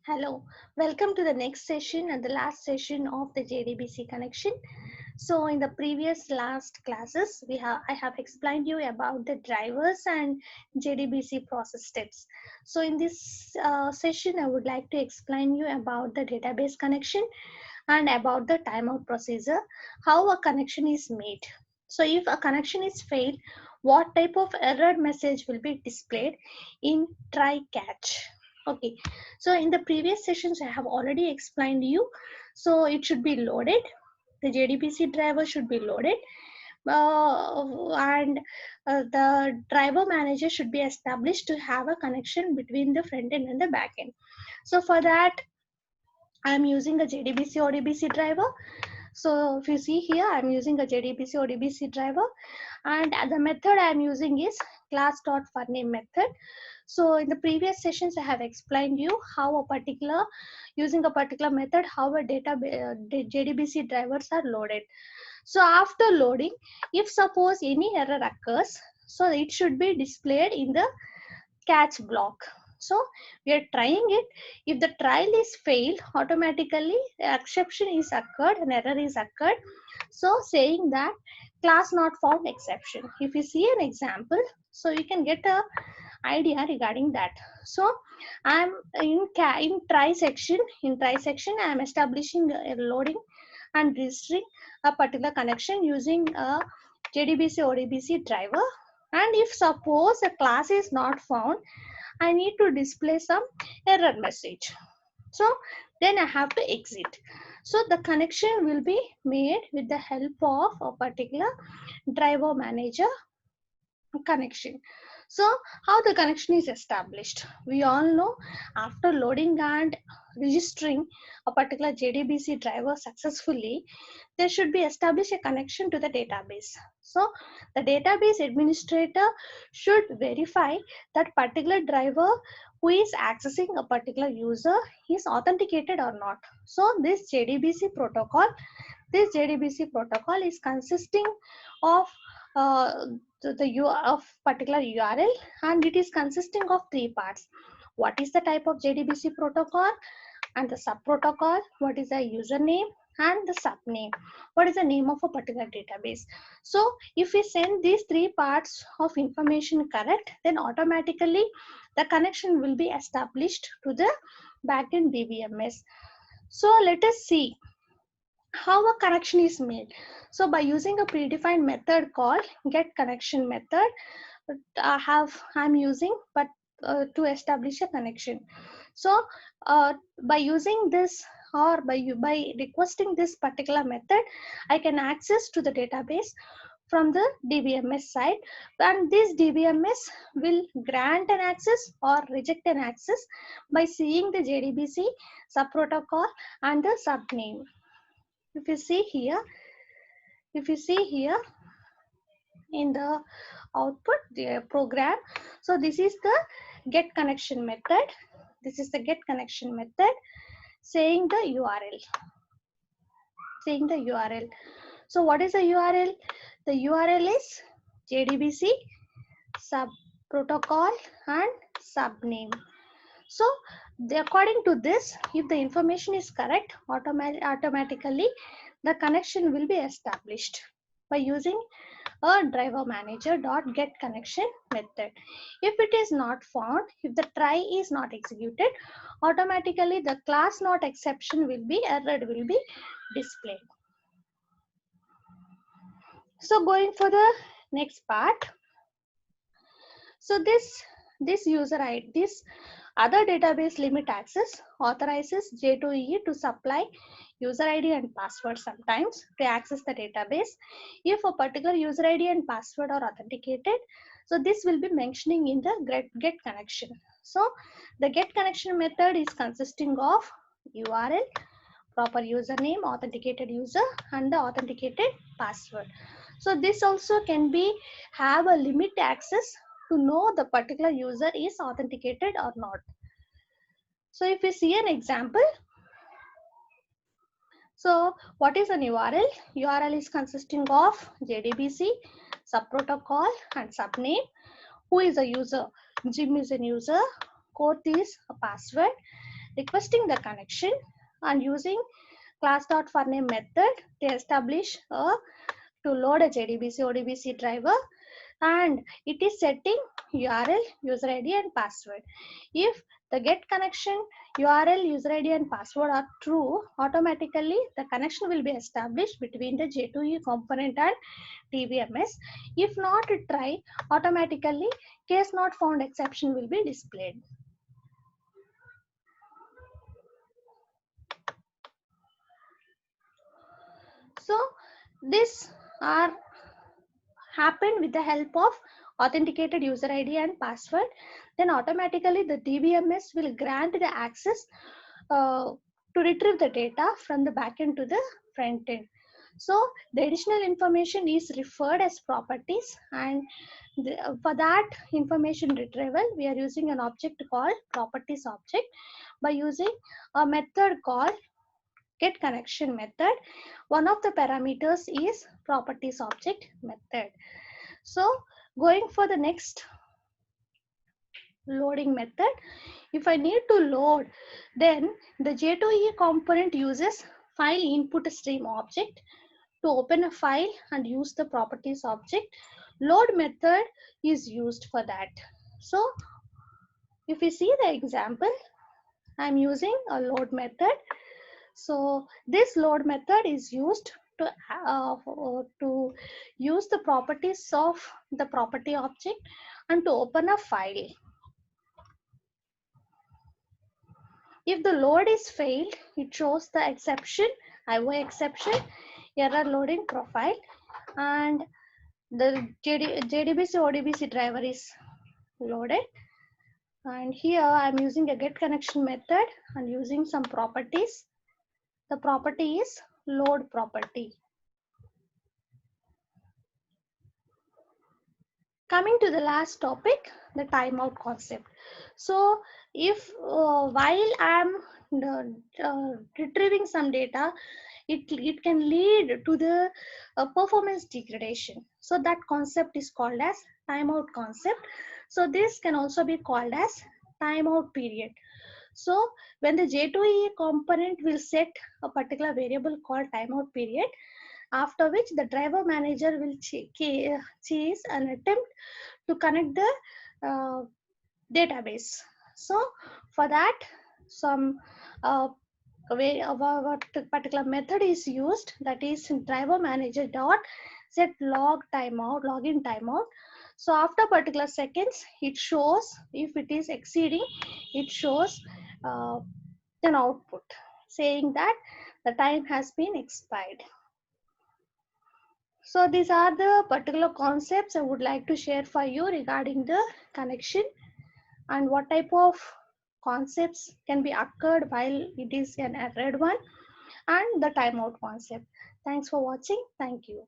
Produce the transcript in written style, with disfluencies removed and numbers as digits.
Hello, welcome to the next session and the last session of the JDBC connection. So in the previous last classes, I have explained you about the drivers and JDBC process steps. So in this session, I would like to explain you about the database connection and about the timeout procedure, how a connection is made. So if a connection is failed, what type of error message will be displayed in try catch. Okay, so in the previous sessions I have already explained you. So it should be loaded, the JDBC driver should be loaded, and the driver manager should be established to have a connection between the front end and the back end. So for that I am using a JDBC ODBC driver. So if you see here, I'm using a JDBC ODBC driver, and the method I'm using is class.forName method. So in the previous sessions, I have explained you how using a particular method, how a JDBC drivers are loaded. So after loading, if suppose any error occurs, so it should be displayed in the catch block. So we are trying it. If the trial is failed, automatically exception is occurred, an error is occurred. So saying that class not found exception. If you see an example, so you can get a idea regarding that. So I'm in try section. In try section, I am establishing a loading and registering a particular connection using a JDBC ODBC driver. And if suppose a class is not found, I need to display some error message. So then I have to exit. So the connection will be made with the help of a particular driver manager connection. So how the connection is established? We all know after loading and registering a particular JDBC driver successfully, there should be established a connection to the database. So the database administrator should verify that particular driver who is accessing a particular user is authenticated or not. So this JDBC protocol is consisting of of particular URL, and it is consisting of three parts. What is the type of JDBC protocol and the sub protocol? What is the username and the subname? What is the name of a particular database? So if we send these three parts of information correct, then automatically the connection will be established to the backend DBMS. So let us see how a connection is made. So by using a predefined method called get connection method, I'm using but to establish a connection. So by using this, or by requesting this particular method, I can access to the database from the DBMS side, and this DBMS will grant an access or reject an access by seeing the JDBC subprotocol and the subname. If you see here, in the output, the program, so this is the get connection method. This is the get connection method saying the URL. So what is the URL? The URL is JDBC sub protocol and subname. So according to this, if the information is correct, automatically the connection will be established by using a driver manager dot get connection method. If it is not found, if the try is not executed, automatically the class not exception will be error will be displayed. So going for the next part. So this user ID, this other database limit access authorizes J2EE to supply user ID and password sometimes to access the database. If a particular user ID and password are authenticated, so this will be mentioning in the get connection. So the get connection method is consisting of URL, proper username, authenticated user, and the authenticated password. So this also can be have a limit access to know the particular user is authenticated or not. So if we see an example, so what is an URL? URL is consisting of JDBC, subprotocol and subname. Who is a user? Jim is a user. Quote is a password. requesting the connection and using class.forName method to establish to load a JDBC ODBC driver, and it is setting URL, user ID and password. If the get connection URL, user ID and password are true, automatically the connection will be established between the J2E component and DBMS. If not, try automatically case not found exception will be displayed. So this are happened with the help of authenticated user ID and password. Then automatically the DBMS will grant the access to retrieve the data from the backend to the front end. So the additional information is referred as properties, and for that information retrieval, we are using an object called properties object by using a method called get connection method. One of the parameters is properties object method. So going for the next loading method, if I need to load, then the J2E component uses file input stream object to open a file and use the properties object. Load method is used for that. So if you see the example, I'm using a load method. So this load method is used to use the properties of the property object and to open a file. If the load is failed, it shows the exception, IO exception, error loading profile, and the JDBC ODBC driver is loaded. And here I'm using a get connection method and using some properties. The property is load property. Coming to the last topic, the timeout concept. So if while I'm retrieving some data, it can lead to the performance degradation. So that concept is called as timeout concept. So this can also be called as timeout period. So when the J2EE component will set a particular variable called timeout period, after which the driver manager will chase an attempt to connect the database. So for that, some what particular method is used, that is driver manager dot set log timeout, login timeout. So after particular seconds, it shows if it is exceeding, it shows an output saying that the time has been expired. So these are the particular concepts I would like to share for you regarding the connection and what type of concepts can be occurred while it is an error one, and the timeout concept. Thanks for watching. Thank you.